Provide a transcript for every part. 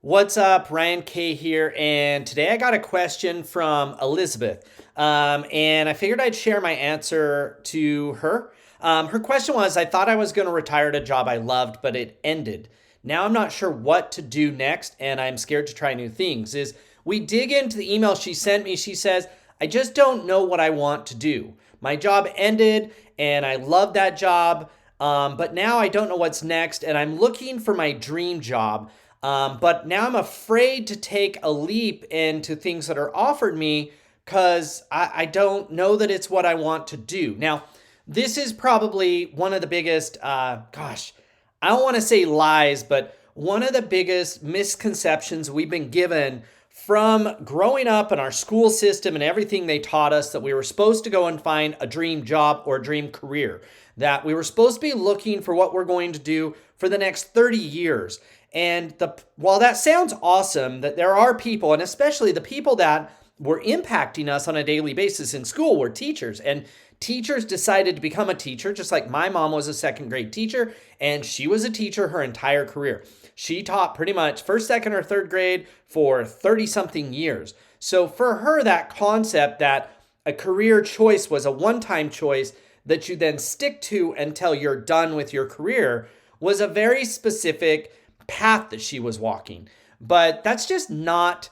What's up? Ryan K here, and today I got a question from Elizabeth, and I figured I'd share my answer to her. Her question was, I thought I was going to retire at a job I loved, but it ended. Now I'm not sure what to do next, and I'm scared to try new things. Is we dig into the email she sent me, she says, I just don't know what I want to do. My job ended, and I love that job, but now I don't know what's next, and I'm looking for my dream job. But now I'm afraid to take a leap into things that are offered me because I don't know that it's what I want to do. Now, this is probably one of the biggest, I don't want to say lies, but one of the biggest misconceptions we've been given from growing up in our school system and everything they taught us, that we were supposed to go and find a dream job or a dream career, that we were supposed to be looking for what we're going to do for the next 30 years. And while that sounds awesome, that there are people, and especially the people that were impacting us on a daily basis in school, were teachers. And teachers decided to become a teacher, just like my mom was a second grade teacher, and she was a teacher her entire career. She taught pretty much first, second, or third grade for 30 something years. So for her, that concept that a career choice was a one time choice that you then stick to until you're done with your career was a very specific path that she was walking. But that's just not,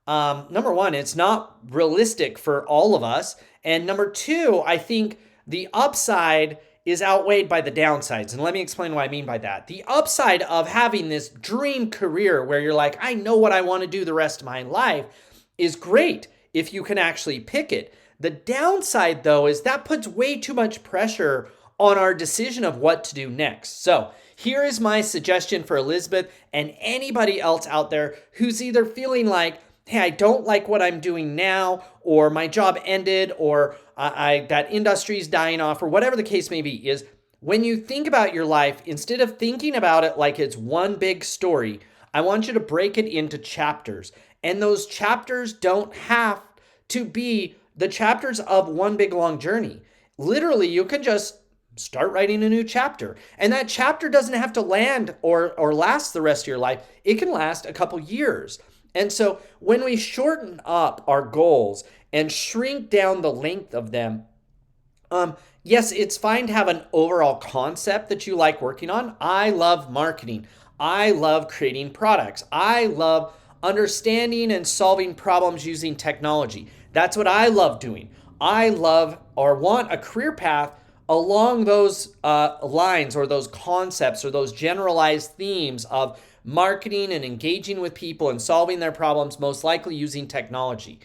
number one, it's not realistic for all of us. And number two, I think the upside is outweighed by the downsides. And let me explain what I mean by that. The upside of having this dream career where you're like, I know what I want to do the rest of my life is great if you can actually pick it. The downside, though, is that puts way too much pressure on our decision of what to do next. So here is my suggestion for Elizabeth and anybody else out there who's either feeling like, hey, I don't like what I'm doing now, or my job ended, or that industry's dying off, or whatever the case may be, is when you think about your life, instead of thinking about it like it's one big story, I want you to break it into chapters. And those chapters don't have to be the chapters of one big long journey. Literally, you can just start writing a new chapter. And that chapter doesn't have to land or last the rest of your life. It can last a couple years. And so when we shorten up our goals and shrink down the length of them, yes, it's fine to have an overall concept that you like working on. I love marketing. I love creating products. I love understanding and solving problems using technology. That's what I love doing. I love or want a career path along those lines or those concepts or those generalized themes of marketing and engaging with people and solving their problems, most likely using technology.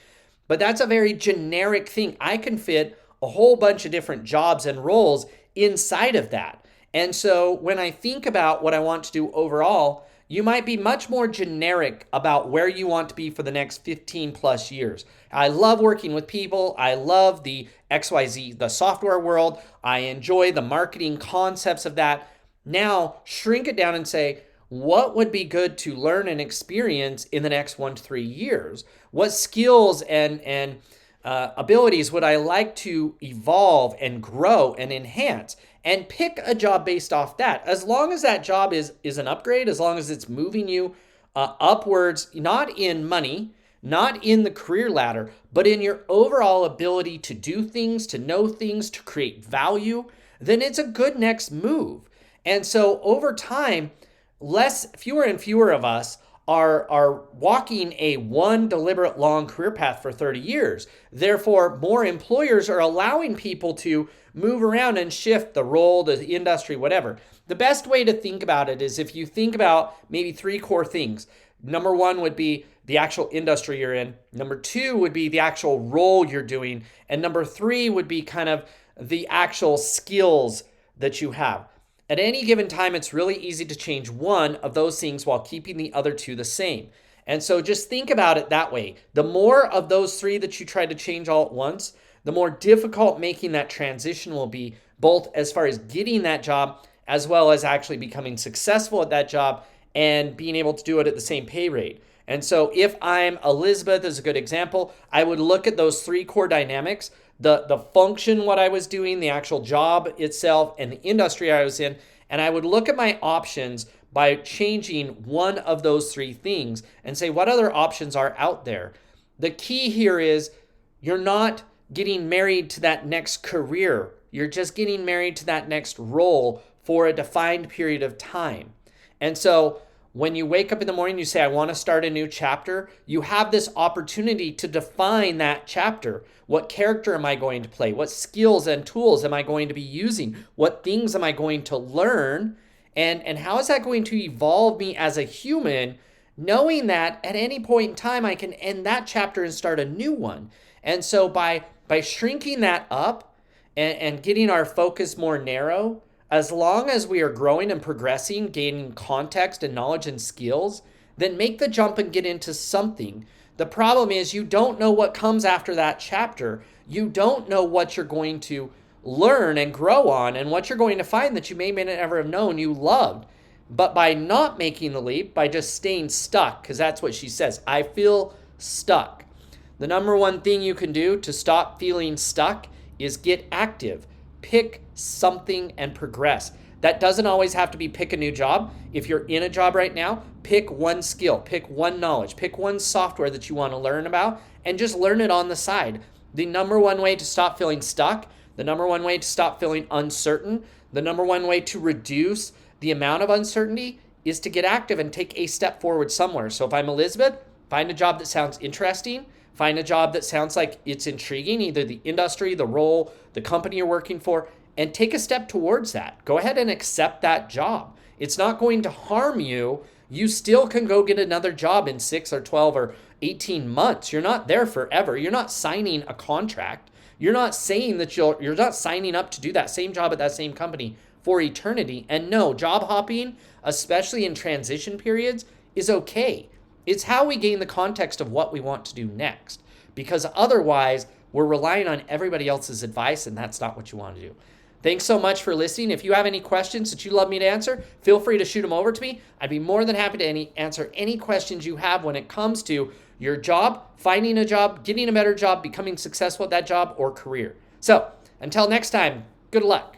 But that's a very generic thing. I can fit a whole bunch of different jobs and roles inside of that. And so when I think about what I want to do overall, you might be much more generic about where you want to be for the next 15 plus years. I love working with people. I love the XYZ, the software world. I enjoy the marketing concepts of that. Now shrink it down and say, what would be good to learn and experience in the next 1 to 3 years? What skills and abilities would I like to evolve and grow and enhance? And pick a job based off that. As long as that job is an upgrade, as long as it's moving you upwards, not in money, not in the career ladder, but in your overall ability to do things, to know things, to create value, then it's a good next move. And so over time, fewer and fewer of us are walking a one deliberate long career path for 30 years. Therefore, more employers are allowing people to move around and shift the role, the industry, whatever. The best way to think about it is if you think about maybe 3 core things. Number 1 would be the actual industry you're in. Number 2 would be the actual role you're doing. And number 3 would be kind of the actual skills that you have. At any given time, it's really easy to change one of those things while keeping the other 2 the same. And so just think about it that way. The more of those 3 that you try to change all at once, the more difficult making that transition will be, both as far as getting that job as well as actually becoming successful at that job and being able to do it at the same pay rate. And so if I'm Elizabeth as a good example, I would look at those 3 core dynamics, the function, what I was doing, the actual job itself, and the industry I was in, and I would look at my options by changing one of those three things and say, what other options are out there? The key here is you're not getting married to that next career. You're just getting married to that next role for a defined period of time. And so when you wake up in the morning, you say, I want to start a new chapter. You have this opportunity to define that chapter. What character am I going to play? What skills and tools am I going to be using? What things am I going to learn? And how is that going to evolve me as a human, knowing that at any point in time, I can end that chapter and start a new one. And so by shrinking that up and getting our focus more narrow, as long as we are growing and progressing, gaining context and knowledge and skills, then make the jump and get into something. The problem is you don't know what comes after that chapter. You don't know what you're going to learn and grow on and what you're going to find that you may never have known you loved. But by not making the leap, by just staying stuck, because that's what she says, I feel stuck. The number one thing you can do to stop feeling stuck is get active. Pick something and progress. That doesn't always have to be pick a new job. If you're in a job right now, pick one skill, pick one knowledge, pick one software that you want to learn about, and just learn it on the side. The number one way to stop feeling stuck, the number one way to stop feeling uncertain, the number one way to reduce the amount of uncertainty is to get active and take a step forward somewhere. So if I'm Elizabeth, find a job that sounds interesting, find a job that sounds like it's intriguing, either the industry, the role, the company you're working for, and take a step towards that. Go ahead and accept that job. It's not going to harm you. You still can go get another job in 6 or 12 or 18 months. You're not there forever. You're not signing a contract. You're not saying that you're not signing up to do that same job at that same company for eternity. And no, job hopping, especially in transition periods, is okay. It's how we gain the context of what we want to do next. Because otherwise, we're relying on everybody else's advice, and that's not what you want to do. Thanks so much for listening. If you have any questions that you'd love me to answer, feel free to shoot them over to me. I'd be more than happy to answer any questions you have when it comes to your job, finding a job, getting a better job, becoming successful at that job or career. So until next time, good luck.